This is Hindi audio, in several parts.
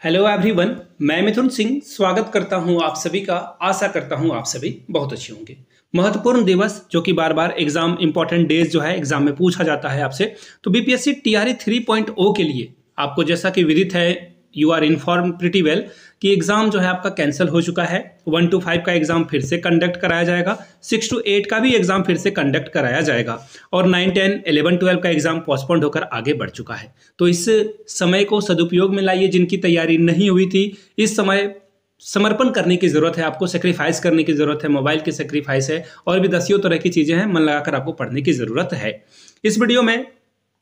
हेलो एवरीवन, मैं मिथुन सिंह स्वागत करता हूं आप सभी का। आशा करता हूं आप सभी बहुत अच्छे होंगे। महत्वपूर्ण दिवस जो कि बार बार एग्जाम इंपॉर्टेंट डेज जो है एग्जाम में पूछा जाता है आपसे, तो बीपीएससी टीआरई 3.0 के लिए आपको जैसा कि विदित है, you are inform pretty well कि एग्जाम जो है आपका कैंसिल हो चुका है। 1 to 5 का एग्जाम फिर से कंडक्ट कराया जाएगा, 6 to 8 का भी एग्जाम फिर से कंडक्ट कराया जाएगा और 9, 10, 11, 12 का एग्जाम पोस्टपोन्ड होकर आगे बढ़ चुका है। तो इस समय को सदुपयोग में लाइए। जिनकी तैयारी नहीं हुई थी, इस समय समर्पण करने की जरूरत है, आपको सेक्रीफाइस करने की जरूरत है, मोबाइल की सेक्रीफाइस है और भी दसियों तरह की चीजें हैं। मन लगाकर आपको पढ़ने की जरूरत है। इस वीडियो में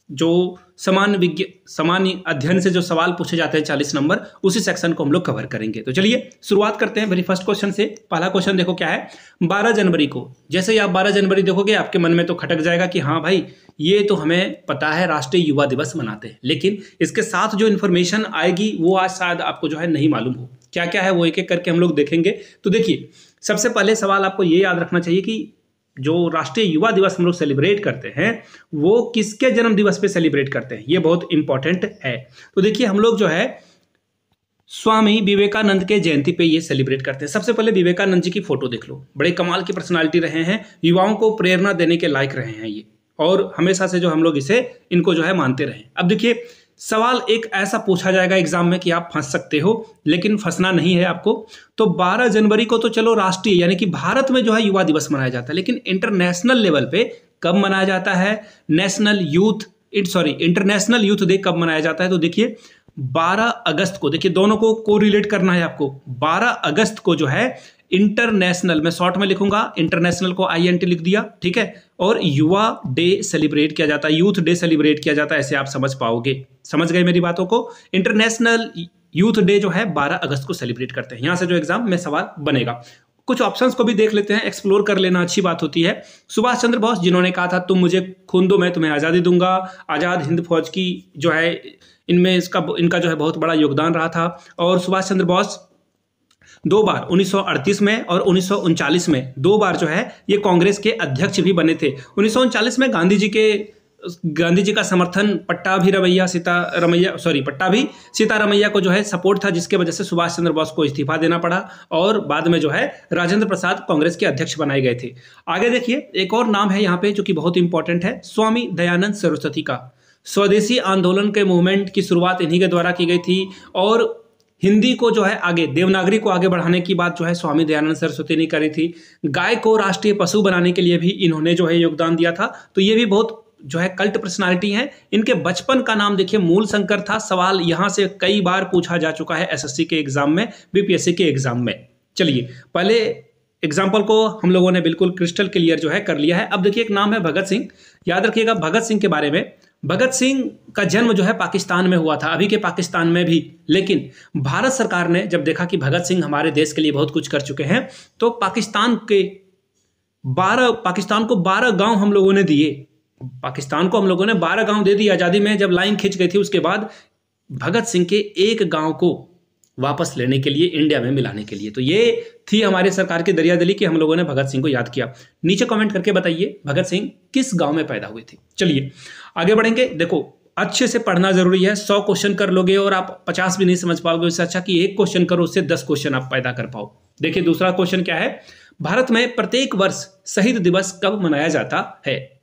जो सामान्य अध्ययन से जो सवाल पूछे जाते हैं 40 नंबर, उसी सेक्शन को हम लोग कवर करेंगे। तो चलिए शुरुआत करते हैं वेरी फर्स्ट क्वेश्चन से। पहला क्वेश्चन देखो क्या है। 12 जनवरी को, जैसे ही आप 12 जनवरी देखोगे आपके मन में तो खटक जाएगा कि हाँ भाई, ये तो हमें पता है राष्ट्रीय युवा दिवस मनाते हैं, लेकिन इसके साथ जो इन्फॉर्मेशन आएगी वो आज शायद आपको जो है नहीं मालूम हो। क्या क्या है वो एक एक करके हम लोग देखेंगे। तो देखिए, सबसे पहले सवाल आपको ये याद रखना चाहिए कि जो राष्ट्रीय युवा दिवस हम लोग सेलिब्रेट करते हैं वो किसके जन्म दिवस पे सेलिब्रेट करते हैं, ये बहुत इंपॉर्टेंट है। तो देखिए, हम लोग जो है स्वामी विवेकानंद के जयंती पे ये सेलिब्रेट करते हैं। सबसे पहले विवेकानंद जी की फोटो देख लो, बड़े कमाल की पर्सनालिटी रहे हैं, युवाओं को प्रेरणा देने के लायक रहे हैं ये, और हमेशा से जो हम लोग इनको जो है मानते रहे। अब देखिए, सवाल एक ऐसा पूछा जाएगा एग्जाम में कि आप फंस सकते हो, लेकिन फंसना नहीं है आपको। तो 12 जनवरी को तो चलो राष्ट्रीय यानी कि भारत में जो है युवा दिवस मनाया जाता है, लेकिन इंटरनेशनल लेवल पे कब मनाया जाता है? इंटरनेशनल यूथ डे कब मनाया जाता है? तो देखिए 12 अगस्त को, देखिए दोनों को कोरिलेट करना है आपको। 12 अगस्त को जो है इंटरनेशनल, मैं शॉर्ट में लिखूंगा, इंटरनेशनल को INT लिख दिया, ठीक है, और युवा डे सेलिब्रेट किया जाता है, यूथ डे सेलिब्रेट किया जाता है, ऐसे आप समझ पाओगे। समझ गए मेरी बातों को? इंटरनेशनल यूथ डे जो है 12 अगस्त को सेलिब्रेट करते हैं। यहां से जो एग्जाम में सवाल बनेगा। कुछ ऑप्शंस को भी देख लेते हैं, एक्सप्लोर कर लेना अच्छी बात होती है। सुभाष चंद्र बोस, जिन्होंने कहा था तुम मुझे खून दो मैं तुम्हें आजादी दूंगा, आजाद हिंद फौज की जो है इनमें इनका जो है बहुत बड़ा योगदान रहा था। और सुभाष चंद्र बोस 2 बार 1938 में और 1939 में 2 बार जो है ये कांग्रेस के अध्यक्ष भी बने थे। 1939 में गांधी जी का समर्थन पट्टाभी सीतारमैया को जो है सपोर्ट था, जिसके वजह से सुभाष चंद्र बोस को इस्तीफा देना पड़ा और बाद में जो है राजेंद्र प्रसाद कांग्रेस के अध्यक्ष बनाए गए थे। आगे देखिए, एक और नाम है यहाँ पे जो कि बहुत इंपॉर्टेंट है, स्वामी दयानंद सरस्वती का। स्वदेशी आंदोलन के मूवमेंट की शुरुआत इन्हीं के द्वारा की गई थी और हिंदी को जो है आगे, देवनागरी को आगे बढ़ाने की बात जो है स्वामी दयानंद सरस्वती ने करी थी। गाय को राष्ट्रीय पशु बनाने के लिए भी इन्होंने जो है योगदान दिया था। तो ये भी बहुत जो है कल्ट पर्सनालिटी हैं। इनके बचपन का नाम देखिए मूलशंकर था। सवाल यहां से कई बार पूछा जा चुका है SSC के एग्जाम में, BPSC के एग्जाम में। चलिए, पहले एग्जाम्पल को हम लोगों ने बिल्कुल क्रिस्टल क्लियर जो है कर लिया है। अब देखिए, एक नाम है भगत सिंह। याद रखिएगा भगत सिंह के बारे में। भगत सिंह का जन्म जो है पाकिस्तान में हुआ था, अभी के पाकिस्तान में भी, लेकिन भारत सरकार ने जब देखा कि भगत सिंह हमारे देश के लिए बहुत कुछ कर चुके हैं, तो पाकिस्तान को 12 गांव हम लोगों ने दिए। पाकिस्तान को हम लोगों ने 12 गांव दे दिए। आजादी में जब लाइन खिंच गई थी, उसके बाद भगत सिंह के एक गांव को वापस लेने के लिए, इंडिया में मिलाने के लिए। तो ये थी हमारे सरकार की दरियादिली कि हम लोगों ने भगत सिंह को याद किया। नीचे कमेंट करके बताइए भगत सिंह किस गांव में पैदा हुए थे। चलिए आगे बढ़ेंगे। देखो, अच्छे से पढ़ना जरूरी है। 100 क्वेश्चन कर लोगे और आप 50 भी नहीं समझ पाओगे, उससे अच्छा कि एक क्वेश्चन करो, उससे 10 क्वेश्चन आप पैदा कर पाओ। देखिए दूसरा क्वेश्चन क्या है। भारत में प्रत्येक वर्ष शहीद दिवस कब मनाया जाता है?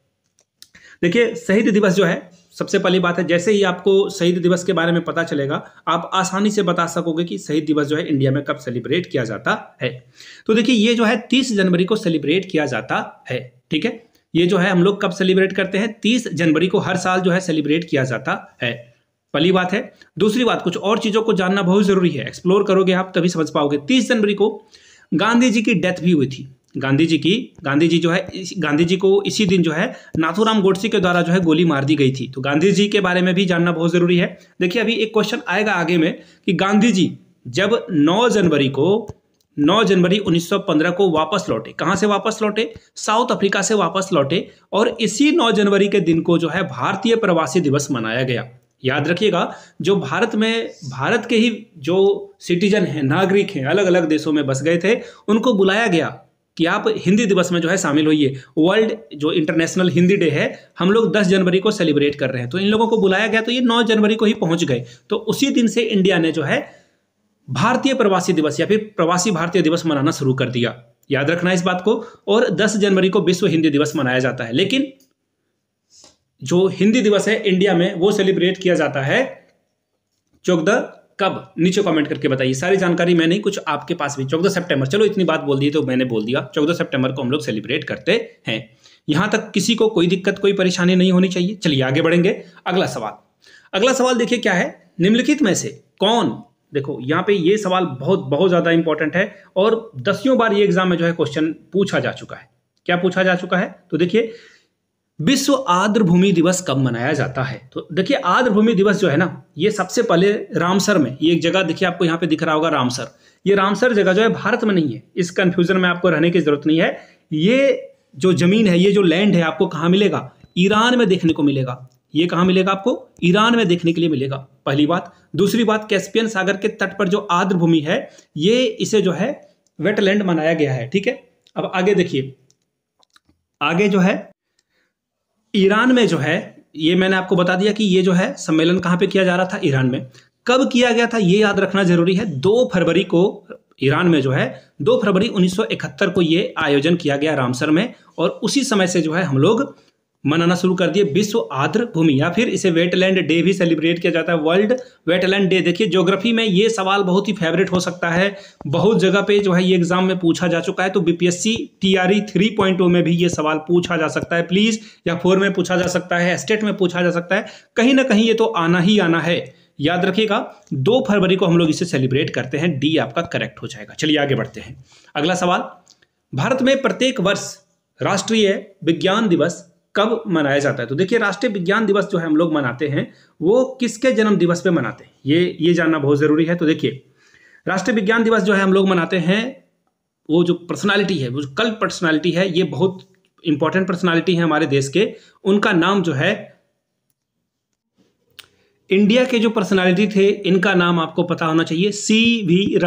देखिए, शहीद दिवस जो है, सबसे पहली बात है, जैसे ही आपको शहीद दिवस के बारे में पता चलेगा, आप आसानी से बता सकोगे कि शहीद दिवस जो है इंडिया में कब सेलिब्रेट किया जाता है। तो देखिए, ये जो है 30 जनवरी को सेलिब्रेट किया जाता है, ठीक है। ये जो है हम लोग कब सेलिब्रेट करते हैं? 30 जनवरी को हर साल जो है सेलिब्रेट किया जाता है। पहली बात है। दूसरी बात, कुछ और चीजों को जानना बहुत जरूरी है, एक्सप्लोर करोगे आप तभी समझ पाओगे। 30 जनवरी को गांधी जी की डेथ भी हुई थी। गांधी जी को इसी दिन जो है नाथूराम गोडसे के द्वारा जो है गोली मार दी गई थी। तो गांधी जी के बारे में भी जानना बहुत जरूरी है। देखिए, अभी एक क्वेश्चन आएगा आगे में कि गांधी जी जब 9 जनवरी 1915 को वापस लौटे, कहां से वापस लौटे? साउथ अफ्रीका से वापस लौटे, और इसी 9 जनवरी के दिन को जो है भारतीय प्रवासी दिवस मनाया गया। याद रखिएगा, जो भारत के ही जो सिटीजन हैं, नागरिक हैं, अलग अलग देशों में बस गए थे, उनको बुलाया गया कि आप हिंदी दिवस में जो है शामिल होइए। वर्ल्ड जो इंटरनेशनल हिंदी डे है, हम लोग 10 जनवरी को सेलिब्रेट कर रहे हैं, तो इन लोगों को बुलाया गया, तो ये 9 जनवरी को ही पहुंच गए। तो उसी दिन से इंडिया ने जो है भारतीय प्रवासी दिवस या फिर प्रवासी भारतीय दिवस मनाना शुरू कर दिया। याद रखना इस बात को। और 10 जनवरी को विश्व हिंदी दिवस मनाया जाता है, लेकिन जो हिंदी दिवस है इंडिया में वो सेलिब्रेट किया जाता है 14 कब, नीचे कमेंट करके बताइए। सारी जानकारी मैं नहीं, कुछ आपके पास भी। 14 सितंबर, चलो इतनी बात बोल दी तो मैंने बोल दिया, 14 सितंबर को हम लोग सेलिब्रेट करते हैं। यहां तक किसी को कोई दिक्कत, कोई परेशानी नहीं होनी चाहिए। चलिए आगे बढ़ेंगे। अगला सवाल देखिए क्या है, निम्नलिखित में से कौन, देखो यहाँ पे ये सवाल बहुत बहुत ज्यादा इंपॉर्टेंट है और दसियों बार ये एग्जाम में जो है क्वेश्चन पूछा जा चुका है। क्या पूछा जा चुका है? तो देखिए, विश्व आर्द्र भूमि दिवस कब मनाया जाता है? तो देखिए, आर्द्र भूमि दिवस जो है ना, ये सबसे पहले रामसर में, ये एक जगह देखिए आपको यहाँ पे दिख रहा होगा रामसर। ये रामसर जगह जो है भारत में नहीं है, इस कंफ्यूजन में आपको रहने की जरूरत नहीं है। ये जो जमीन है, ये जो लैंड है, आपको कहाँ मिलेगा? ईरान में देखने को मिलेगा। ये कहाँ मिलेगा आपको? ईरान में देखने के लिए मिलेगा, पहली बात। दूसरी बात, कैस्पियन सागर के तट पर जो आर्द्र भूमि है, ये इसे जो है वेटलैंड बनाया गया है। ठीक है, अब आगे देखिए, आगे जो है ईरान में जो है, ये मैंने आपको बता दिया कि ये जो है सम्मेलन कहाँ पे किया जा रहा था? ईरान में। कब किया गया था ये याद रखना जरूरी है। 2 फरवरी को ईरान में जो है 2 फरवरी 1971 को ये आयोजन किया गया रामसर में, और उसी समय से जो है हम लोग मनाना शुरू कर दिए विश्व आर्द्र भूमि, या फिर इसे वेटलैंड डे भी सेलिब्रेट किया जाता है, वर्ल्ड वेटलैंड डे। देखिए, ज्योग्राफी में ये सवाल बहुत ही फेवरेट हो सकता है, बहुत जगह पे जो है ये एग्जाम में पूछा जा चुका है। तो बीपीएससी टीआरई 3.0 में भी ये सवाल पूछा जा सकता है प्लीज, या 4 में पूछा जा सकता है, स्टेट में पूछा जा सकता है, कहीं ना कहीं ये तो आना ही आना है। याद रखिएगा, 2 फरवरी को हम लोग इसे सेलिब्रेट करते हैं। डी आपका करेक्ट हो जाएगा। चलिए आगे बढ़ते हैं। अगला सवाल, भारत में प्रत्येक वर्ष राष्ट्रीय विज्ञान दिवस कब मनाया जाता है? तो देखिए, राष्ट्रीय विज्ञान दिवस जो है हम लोग मनाते हैं वो किसके जन्म दिवस पे मनाते हैं, ये जानना बहुत जरूरी है। तो देखिए, राष्ट्रीय विज्ञान दिवस जो है हम लोग मनाते हैं, वो जो पर्सनालिटी है, वो जो कल्ट पर्सनालिटी है, ये बहुत इंपॉर्टेंट पर्सनालिटी है हमारे देश के। उनका नाम जो है, इंडिया के जो पर्सनालिटी थे, इनका नाम आपको पता होना चाहिए, सीवी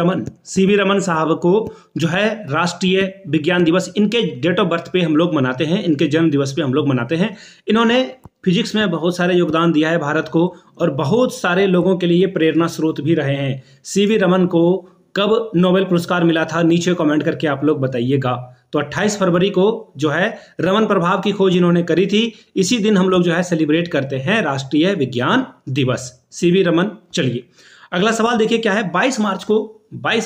रमन साहब को जो है राष्ट्रीय विज्ञान दिवस, इनके डेट ऑफ बर्थ पे हम लोग मनाते हैं, इनके जन्म दिवस पे हम लोग मनाते हैं। इन्होंने फिजिक्स में बहुत सारे योगदान दिया है भारत को, और बहुत सारे लोगों के लिए प्रेरणा स्रोत भी रहे हैं। सीवी रमन को कब नोबेल पुरस्कार मिला था? नीचे कमेंट करके आप लोग बताइएगा। तो 28 फरवरी को जो है रमन प्रभाव की खोज इन्होंने करी थी। इसी दिन हम लोग जो है सेलिब्रेट करते हैं राष्ट्रीय विज्ञान दिवस, सीवी रमन। चलिए अगला सवाल देखिए क्या है, 22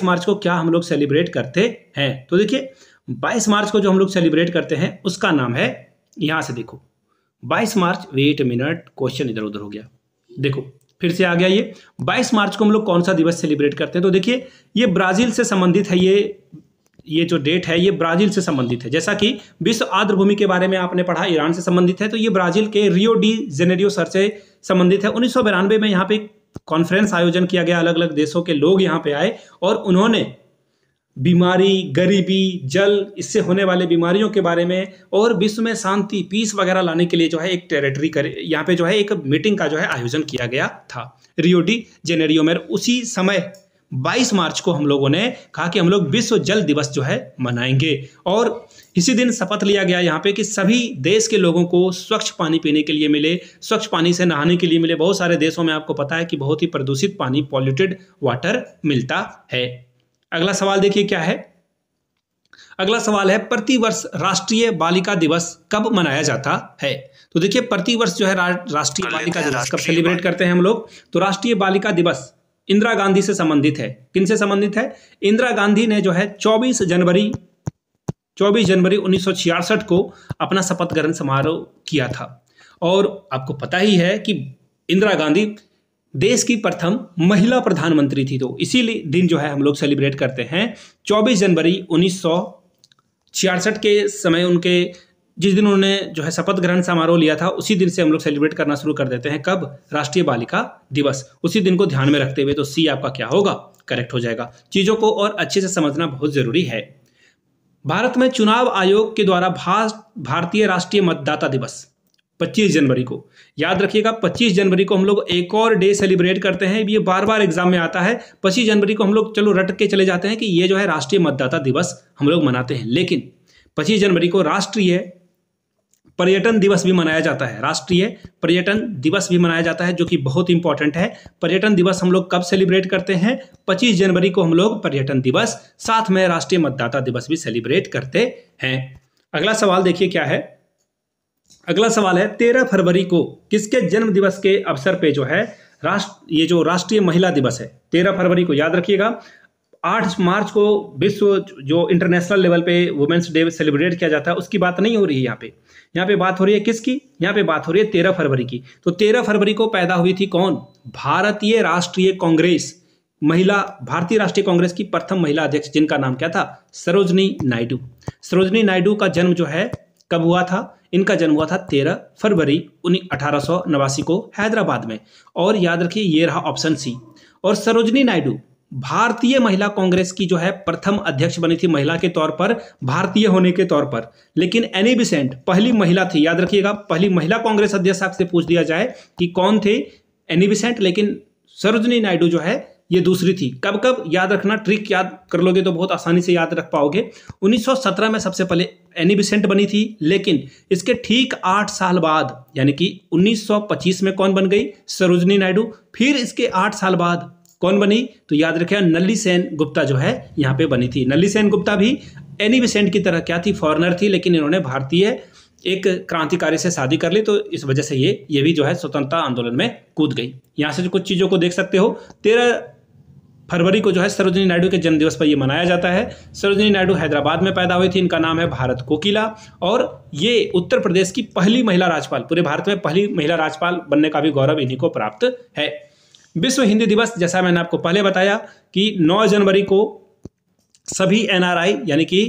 मार्च को क्या हम लोग सेलिब्रेट करते हैं? तो देखिए, 22 मार्च को जो हम लोग सेलिब्रेट करते हैं उसका नाम है, यहां से देखो 22 मार्च, वेट मिनट, क्वेश्चन इधर उधर हो गया, देखो फिर से आ गया। ये 22 मार्च को हम लोग कौन सा दिवस सेलिब्रेट करते हैं? तो देखिए, ये ब्राजील से संबंधित है। ये जो डेट है ये ब्राजील से संबंधित है। जैसा कि विश्व आर्द्र भूमि के बारे में आपने पढ़ा, ईरान से संबंधित है, तो ये ब्राजील के रियो डी जेनेरियो शहर से संबंधित है। 1992 में यहाँ पे कॉन्फ्रेंस आयोजन किया गया, अलग अलग देशों के लोग यहाँ पे आए और उन्होंने बीमारी, गरीबी, जल, इससे होने वाले बीमारियों के बारे में और विश्व में शांति, पीस वगैरह लाने के लिए जो है एक टेरिटरी यहाँ पे जो है एक मीटिंग का जो है आयोजन किया गया था रियो डी जेनेरियो में। उसी समय 22 मार्च को हम लोगों ने कहा कि हम लोग विश्व जल दिवस जो है मनाएंगे, और इसी दिन शपथ लिया गया यहाँ पे कि सभी देश के लोगों को स्वच्छ पानी पीने के लिए मिले, स्वच्छ पानी से नहाने के लिए मिले। बहुत सारे देशों में आपको पता है कि बहुत ही प्रदूषित पानी, पॉल्यूटेड वाटर मिलता है। अगला सवाल देखिए क्या है, अगला सवाल है, प्रतिवर्ष राष्ट्रीय बालिका दिवस कब मनाया जाता है? तो देखिए, प्रतिवर्ष जो है राष्ट्रीय बालिका दिवस कब सेलिब्रेट करते हैं हम लोग? तो राष्ट्रीय बालिका दिवस इंदिरा गांधी से संबंधित है। किन से संबंधित है? इंदिरा गांधी ने जो है 24 जनवरी 1966 को अपना शपथ ग्रहण समारोह किया था। और आपको पता ही है कि इंदिरा गांधी देश की प्रथम महिला प्रधानमंत्री थी, तो इसीलिए दिन जो है हम लोग सेलिब्रेट करते हैं 24 जनवरी 1966 के समय, उनके जिस दिन उन्होंने जो है शपथ ग्रहण समारोह लिया था, उसी दिन से हम लोग सेलिब्रेट करना शुरू कर देते हैं। कब? राष्ट्रीय बालिका दिवस। उसी दिन को ध्यान में रखते हुए, तो सी आपका क्या होगा? करेक्ट हो जाएगा। चीजों को और अच्छे से समझना बहुत जरूरी है। भारत में चुनाव आयोग के द्वारा भारतीय राष्ट्रीय मतदाता दिवस 25 जनवरी को, याद रखिएगा 25 जनवरी को हम लोग एक और डे सेलिब्रेट करते हैं। ये बार बार एग्जाम में आता है। 25 जनवरी को हम लोग चलो रट के चले जाते हैं कि ये जो है राष्ट्रीय मतदाता दिवस हम लोग मनाते हैं, लेकिन 25 जनवरी को राष्ट्रीय पर्यटन दिवस भी मनाया जाता है, राष्ट्रीय पर्यटन दिवस भी मनाया जाता है, जो कि बहुत इंपॉर्टेंट है। पर्यटन दिवस हम लोग कब सेलिब्रेट करते हैं? 25 जनवरी को हम लोग पर्यटन दिवस, साथ में राष्ट्रीय मतदाता दिवस भी सेलिब्रेट करते हैं। अगला सवाल देखिए क्या है। अगला सवाल है 13 फरवरी को किसके जन्म दिवस के अवसर पे जो है ये जो राष्ट्रीय महिला दिवस है, 13 फरवरी को याद रखिएगा। 8 मार्च को विश्व जो इंटरनेशनल लेवल पे वुमेन्स डे सेलिब्रेट किया जाता है, उसकी बात नहीं हो रही है यहाँ पे बात हो रही है किसकी? यहाँ पे बात हो रही है 13 फरवरी की। तो 13 फरवरी को पैदा हुई थी कौन? भारतीय राष्ट्रीय कांग्रेस, भारतीय राष्ट्रीय कांग्रेस की प्रथम महिला अध्यक्ष, जिनका नाम क्या था? सरोजनी नायडू। सरोजनी नायडू का जन्म जो है कब हुआ था? इनका जन्म हुआ था 13 फरवरी 1889 को हैदराबाद में। और याद रखिए ये रहा ऑप्शन सी। और सरोजनी नायडू भारतीय महिला कांग्रेस की जो है प्रथम अध्यक्ष बनी थी महिला के तौर पर, भारतीय होने के तौर पर। लेकिन एनी बेसेंट पहली महिला थी, याद रखिएगा, पहली महिला कांग्रेस अध्यक्ष आपसे पूछ दिया जाए कि कौन थे? Annie Besant. लेकिन सरोजनी नायडू जो है ये दूसरी थी। कब कब याद रखना, ट्रिक याद कर लोगे तो बहुत आसानी से याद रख पाओगे। 1917 में सबसे पहले एनी बेसेंट बनी थी, लेकिन इसके ठीक 8 साल बाद यानी कि 1925 में कौन बन गई? सरोजनी नायडू। फिर इसके 8 साल बाद कौन बनी? तो याद रखिए नल्ली सेन गुप्ता जो है यहाँ पे बनी थी। नल्ली सेन गुप्ता भी एनी बेसेंट की तरह क्या थी? फॉरेनर थी, लेकिन इन्होंने भारतीय एक क्रांतिकारी से शादी कर ली, तो इस वजह से ये भी जो है स्वतंत्रता आंदोलन में कूद गई। यहाँ से जो कुछ चीज़ों को देख सकते हो, 13 फरवरी को जो है सरोजनी नायडू के जन्मदिवस पर यह मनाया जाता है। सरोजनी नायडू हैदराबाद में पैदा हुई थी। इनका नाम है भारत कोकिला, और ये उत्तर प्रदेश की पहली महिला राज्यपाल, पूरे भारत में पहली महिला राज्यपाल बनने का भी गौरव इन्हीं को प्राप्त है। विश्व हिंदी दिवस, जैसा मैंने आपको पहले बताया कि 9 जनवरी को सभी एनआरआई यानी कि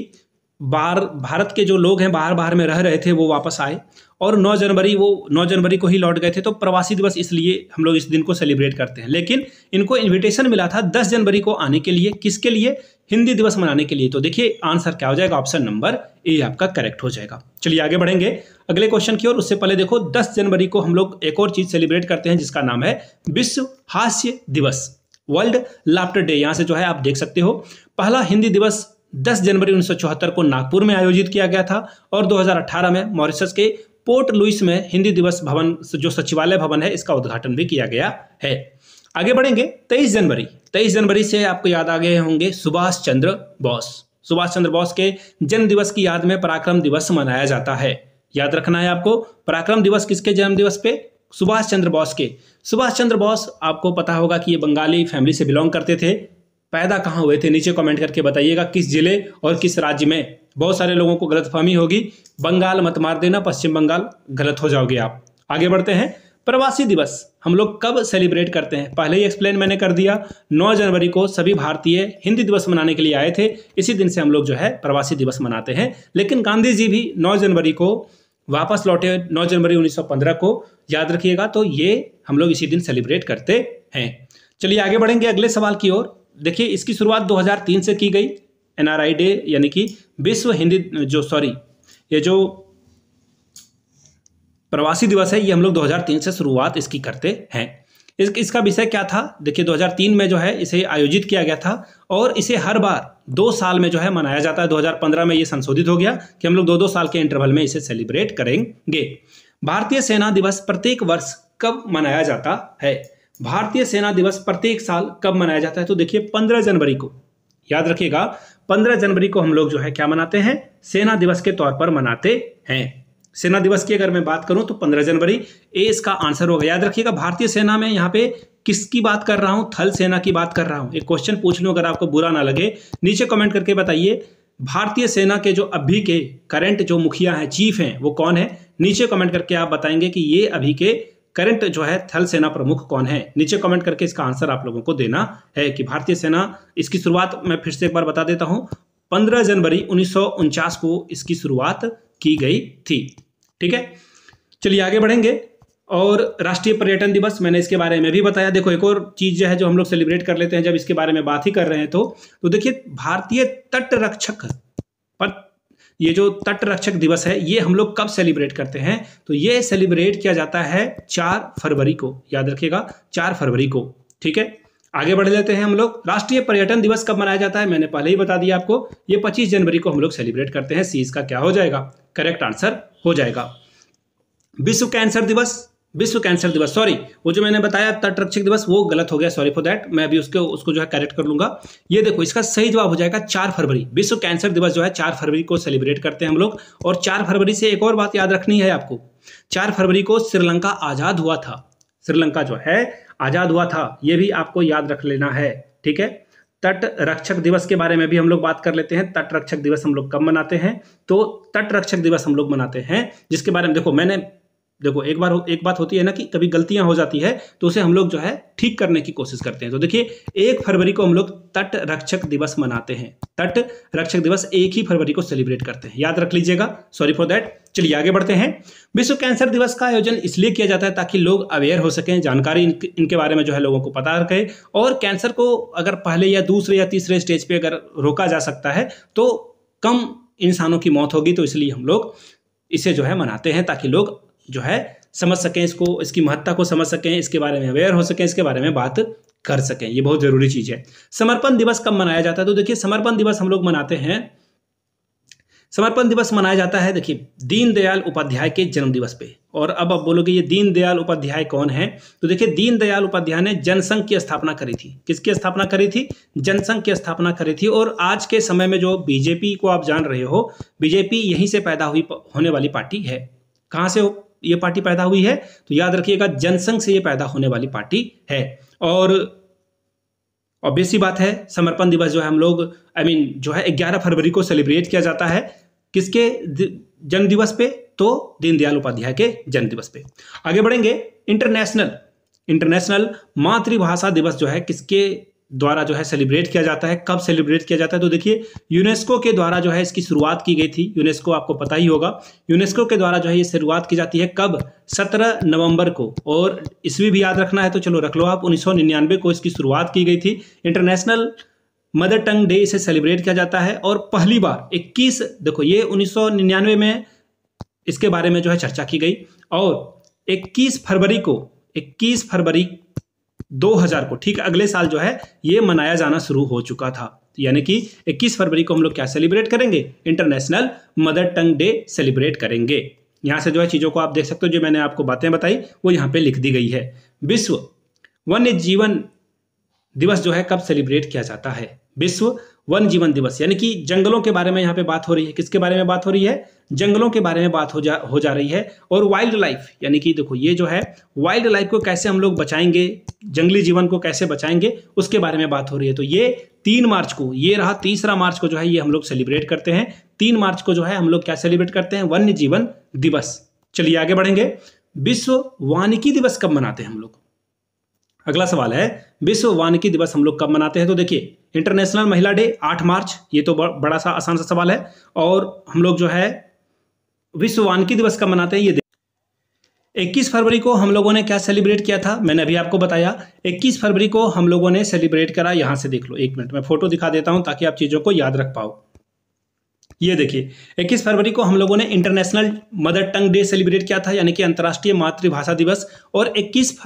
भारत के जो लोग हैं बाहर में रह रहे थे वो वापस आए, और 9 जनवरी को ही लौट गए थे। तो प्रवासी दिवस इसलिए हम लोग इस दिन को सेलिब्रेट करते हैं। लेकिन इनको इनविटेशन मिला था 10 जनवरी को आने के लिए। किसके लिए? हिंदी दिवस मनाने के लिए। तो देखिए आंसर क्या हो जाएगा? ऑप्शन नंबर ए आपका करेक्ट हो जाएगा। चलिए आगे बढ़ेंगे अगले क्वेश्चन की ओर। उससे पहले देखो 10 जनवरी को हम लोग एक और चीज सेलिब्रेट करते हैं, जिसका नाम है विश्व हास्य दिवस, वर्ल्ड लाफ्टर डे। यहां से जो है आप देख सकते हो, पहला हिंदी दिवस 10 जनवरी 1974 को नागपुर में आयोजित किया गया था, और 2018 में मॉरिशस के पोर्ट लुइस में हिंदी दिवस भवन, जो सचिवालय भवन है, इसका उद्घाटन भी किया गया है। आगे बढ़ेंगे 23 जनवरी से आपको याद आ गए होंगे सुभाष चंद्र बोस। सुभाष चंद्र बोस के जन्म दिवस की याद में पराक्रम दिवस मनाया जाता है। याद रखना है आपको, पराक्रम दिवस किसके जन्म दिवस पे? सुभाष चंद्र बोस के। सुभाष चंद्र बोस आपको पता होगा कि ये बंगाली फैमिली से बिलोंग करते थे। पैदा कहाँ हुए थे? नीचे कमेंट करके बताइएगा किस जिले और किस राज्य में। बहुत सारे लोगों को गलतफहमी होगी, बंगाल मत मार देना, पश्चिम बंगाल, गलत हो जाओगे आप। आगे बढ़ते हैं। प्रवासी दिवस हम लोग कब सेलिब्रेट करते हैं? पहले ही एक्सप्लेन मैंने कर दिया। 9 जनवरी को सभी भारतीय हिंदी दिवस मनाने के लिए आए थे। इसी दिन से हम लोग जो है प्रवासी दिवस मनाते हैं। लेकिन गांधी जी भी 9 जनवरी को वापस लौटे, 9 जनवरी 1915 को, याद रखिएगा। तो ये हम लोग इसी दिन सेलिब्रेट करते हैं। चलिए आगे बढ़ेंगे अगले सवाल की ओर। देखिए इसकी शुरुआत 2003 से की गई। एनआरआई डे यानी कि विश्व हिंदी ये जो प्रवासी दिवस है, ये हम लोग 2003 से शुरुआत इसकी करते हैं। इसका विषय क्या था? देखिए 2003 में जो है इसे आयोजित किया गया था, और इसे हर बार 2 साल में जो है मनाया जाता है। 2015 में ये संशोधित हो गया कि हम लोग 2-2 साल के इंटरवल में इसे सेलिब्रेट करेंगे। भारतीय सेना दिवस प्रत्येक वर्ष कब मनाया जाता है? भारतीय सेना दिवस प्रत्येक साल कब मनाया जाता है? तो देखिए 15 जनवरी को, याद रखिएगा 15 जनवरी को हम लोग जो है क्या मनाते हैं? सेना दिवस के तौर पर मनाते हैं। सेना दिवस की अगर मैं बात करूं तो 15 जनवरी ए इसका आंसर होगा। याद रखिएगा भारतीय सेना में यहाँ पे किसकी बात कर रहा हूं? थल सेना की बात कर रहा हूं। एक क्वेश्चन पूछ लूं, अगर आपको बुरा ना लगे नीचे कमेंट करके बताइए। भारतीय सेना के जो अभी के करंट जो मुखिया हैं, चीफ हैं, वो कौन है? नीचे कमेंट करके आप बताएंगे कि ये अभी के करंट जो है थल सेना प्रमुख कौन है। नीचे कमेंट करके इसका आंसर आप लोगों को देना है कि भारतीय सेना, इसकी शुरुआत मैं फिर से एक बार बता देता हूं, 15 जनवरी 1949 को इसकी शुरुआत की गई थी। ठीक है, चलिए आगे बढ़ेंगे। और राष्ट्रीय पर्यटन दिवस मैंने इसके बारे में भी बताया। देखो एक और चीज जो है जो हम लोग सेलिब्रेट कर लेते हैं जब इसके बारे में बात ही कर रहे हैं, तो देखिए भारतीय तट रक्षक पर ये जो तट रक्षक दिवस है ये हम लोग कब सेलिब्रेट करते हैं? तो ये सेलिब्रेट किया जाता है 4 फरवरी को। याद रखिएगा 4 फरवरी को। ठीक है, आगे बढ़ लेते हैं हम लोग। राष्ट्रीय पर्यटन दिवस कब मनाया जाता है? मैंने पहले ही बता दिया आपको, ये 25 जनवरी को हम लोग सेलिब्रेट करते हैं। सी इसका क्या हो जाएगा? करेक्ट आंसर हो जाएगा। विश्व कैंसर दिवस, विश्व कैंसर दिवस, सॉरी वो जो मैंने बताया तटरक्षक दिवस वो गलत हो गया, सॉरी फॉर दैट, मैं अभी उसको जो है करेक्ट कर लूंगा। ये देखो इसका सही जवाब हो जाएगा 4 फरवरी। विश्व कैंसर दिवस जो है 4 फरवरी को सेलिब्रेट करते हैं हम लोग। और 4 फरवरी से एक और बात याद रखनी है आपको, 4 फरवरी को श्रीलंका आजाद हुआ था, श्रीलंका जो है आजाद हुआ था, ये भी आपको याद रख लेना है, ठीक है। तट रक्षक दिवस के बारे में भी हम लोग बात कर लेते हैं। तट रक्षक दिवस हम लोग कब मनाते हैं, तो तट रक्षक दिवस हम लोग मनाते हैं जिसके बारे में देखो एक बात होती है ना कि कभी गलतियां हो जाती है तो उसे हम लोग जो है ठीक करने की कोशिश करते हैं। तो देखिए 1 फरवरी को हम लोग तट रक्षक दिवस मनाते हैं। तट रक्षक दिवस 1 ही फरवरी को सेलिब्रेट करते हैं, याद रख लीजिएगा, सॉरी फॉर दैट। चलिए आगे बढ़ते हैं। विश्व कैंसर दिवस का आयोजन इसलिए किया जाता है ताकि लोग अवेयर हो सकें, जानकारी इनके बारे में जो है लोगों को पता रहे, और कैंसर को अगर पहले या दूसरे या तीसरे स्टेज पे अगर रोका जा सकता है तो कम इंसानों की मौत होगी। तो इसलिए हम लोग इसे जो है मनाते हैं ताकि लोग जो है समझ सकें, इसको, इसकी महत्ता को समझ सकें, इसके बारे में अवेयर हो सकें, इसके बारे में बात कर सकें। ये बहुत जरूरी चीज है। समर्पण दिवस कब मनाया जाता है, तो देखिए समर्पण दिवस हम लोग मनाते हैं, समर्पण दिवस मनाया जाता है देखिए दीनदयाल उपाध्याय के जन्म दिवस पे। और अब आप बोलोगे ये दीनदयाल उपाध्याय कौन है, तो देखिए दीनदयाल उपाध्याय ने जनसंघ की स्थापना करी थी। किसकी स्थापना करी थी, जनसंघ की स्थापना करी थी। और आज के समय में जो बीजेपी को आप जान रहे हो, बीजेपी यहीं से पैदा होने वाली पार्टी है। कहां से ये पार्टी पैदा हुई है, तो याद रखिएगा जनसंघ से ये पैदा होने वाली पार्टी है। और ऑब्वियस सी बात है समर्पण दिवस जो है हम लोग जो है 11 फरवरी को सेलिब्रेट किया जाता है। किसके जन्म दिवस पे, तो दीनदयाल उपाध्याय के जन्म दिवस पे। आगे बढ़ेंगे। इंटरनेशनल मातृभाषा दिवस जो है किसके द्वारा जो है सेलिब्रेट किया जाता है, कब सेलिब्रेट किया जाता है, तो देखिए यूनेस्को के द्वारा जो है इसकी शुरुआत की गई थी। यूनेस्को आपको पता ही होगा, यूनेस्को के द्वारा जो है ये शुरुआत की जाती है कब, 17 नवंबर को। और ईस्वी भी याद रखना है तो चलो रख लो आप, 1999 को इसकी शुरुआत की गई थी। इंटरनेशनल मदर टंग डे इसे सेलिब्रेट किया जाता है। और पहली बार 21, देखो ये 1999 में इसके बारे में जो है चर्चा की गई, और 21 फरवरी 2000 को, ठीक अगले साल जो है ये मनाया जाना शुरू हो चुका था। यानी कि 21 फरवरी को हम लोग क्या सेलिब्रेट करेंगे, international mother tongue day celebrate करेंगे। यहां से जो है चीजों को आप देख सकते हो, जो मैंने आपको बातें बताई वो यहां पे लिख दी गई है। विश्व वन्य जीवन दिवस जो है कब सेलिब्रेट किया जाता है, विश्व वन जीवन दिवस, यानी कि जंगलों के बारे में यहाँ पे बात हो रही है। किसके बारे में बात हो रही है, जंगलों के बारे में बात हो जा रही है। और वाइल्ड लाइफ, यानी कि देखो ये जो है वाइल्ड लाइफ को कैसे हम लोग बचाएंगे, जंगली जीवन को कैसे बचाएंगे, उसके बारे में बात हो रही है। तो ये 3 मार्च को, ये रहा 3 मार्च को जो है ये हम लोग सेलिब्रेट करते हैं। 3 मार्च को जो है हम लोग क्या सेलिब्रेट करते हैं, वन्य जीवन दिवस। चलिए आगे बढ़ेंगे। विश्व वानिकी दिवस कब मनाते हैं हम लोग, अगला सवाल है विश्व वानिकी दिवस हम लोग कब मनाते हैं, तो देखिए इंटरनेशनल महिला डे 8 मार्च, ये तो बड़ा सा आसान सा सवाल है। और हम लोग जो है विश्व वानिकी दिवस कब मनाते हैं, ये 21 फरवरी को हम लोगों ने क्या सेलिब्रेट किया था, मैंने अभी आपको बताया 21 फरवरी को हम लोगों ने सेलिब्रेट करा। यहां से देख लो, 1 मिनट में फोटो दिखा देता हूं ताकि आप चीजों को याद रख पाओ। ये देखिए 21 फरवरी को हम लोगों ने international mother tongue day celebrate किया था, यानी कि अंतर्राष्ट्रीय मातृभाषा दिवस। और 21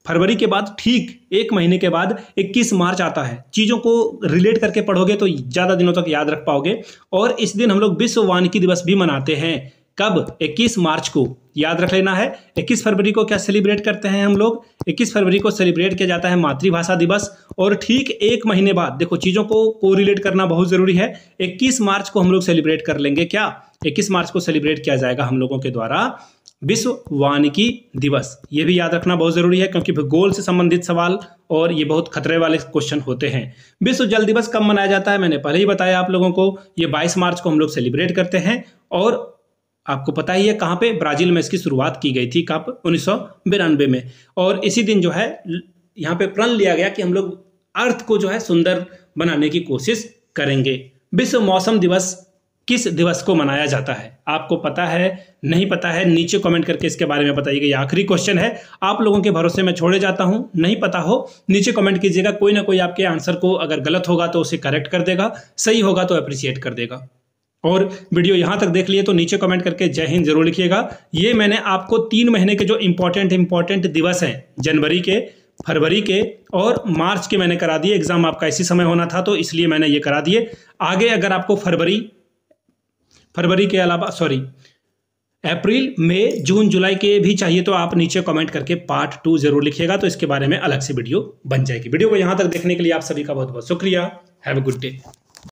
फरवरी के बाद ठीक 1 महीने के बाद 21 मार्च आता है। चीज़ों को रिलेट करके पढ़ोगे तो ज़्यादा दिनों तक याद रख पाओगे। और इस दिन हम लोग विश्व वानिकी दिवस भी मनाते हैं। कब, 21 मार्च को, याद रख लेना है। 21 फरवरी को क्या सेलिब्रेट करते हैं हम लोग, 21 फरवरी को सेलिब्रेट किया जाता है मातृभाषा दिवस। और ठीक 1 महीने बाद, देखो चीज़ों को रिलेट करना बहुत ज़रूरी है, 21 मार्च को हम लोग सेलिब्रेट कर लेंगे क्या, 21 मार्च को सेलिब्रेट किया जाएगा हम लोगों के द्वारा विश्व वानिकी दिवस। ये भी याद रखना बहुत जरूरी है क्योंकि भूगोल से संबंधित सवाल और ये बहुत खतरे वाले क्वेश्चन होते हैं। विश्व जल दिवस कब मनाया जाता है, मैंने पहले ही बताया आप लोगों को, ये 22 मार्च को हम लोग सेलिब्रेट करते हैं। और आपको पता ही है कहाँ पे, ब्राजील में इसकी शुरुआत की गई थी, कब, 1992 में। और इसी दिन जो है यहाँ पे प्रण लिया गया कि हम लोग अर्थ को जो है सुंदर बनाने की कोशिश करेंगे। विश्व मौसम दिवस किस दिवस को मनाया जाता है, आपको पता है, नहीं पता है, नीचे कमेंट करके इसके बारे में बताइएगा। ये आखिरी क्वेश्चन है, आप लोगों के भरोसे में छोड़े जाता हूं। नहीं पता हो नीचे कमेंट कीजिएगा, कोई ना कोई आपके आंसर को अगर गलत होगा तो उसे करेक्ट कर देगा, सही होगा तो अप्रिशिएट कर देगा। और वीडियो यहां तक देख लिए तो नीचे कमेंट करके जय हिंद जरूर लिखिएगा। ये मैंने आपको 3 महीने के जो इंपॉर्टेंट दिवस हैं, जनवरी के, फरवरी के और मार्च के मैंने करा दिए। एग्जाम आपका इसी समय होना था तो इसलिए मैंने ये करा दिए। आगे अगर आपको फरवरी के अलावा अप्रैल, मई, जून, जुलाई के भी चाहिए तो आप नीचे कमेंट करके पार्ट 2 जरूर लिखिएगा, तो इसके बारे में अलग से वीडियो बन जाएगी। वीडियो को यहाँ तक देखने के लिए आप सभी का बहुत बहुत शुक्रिया। Have a good day.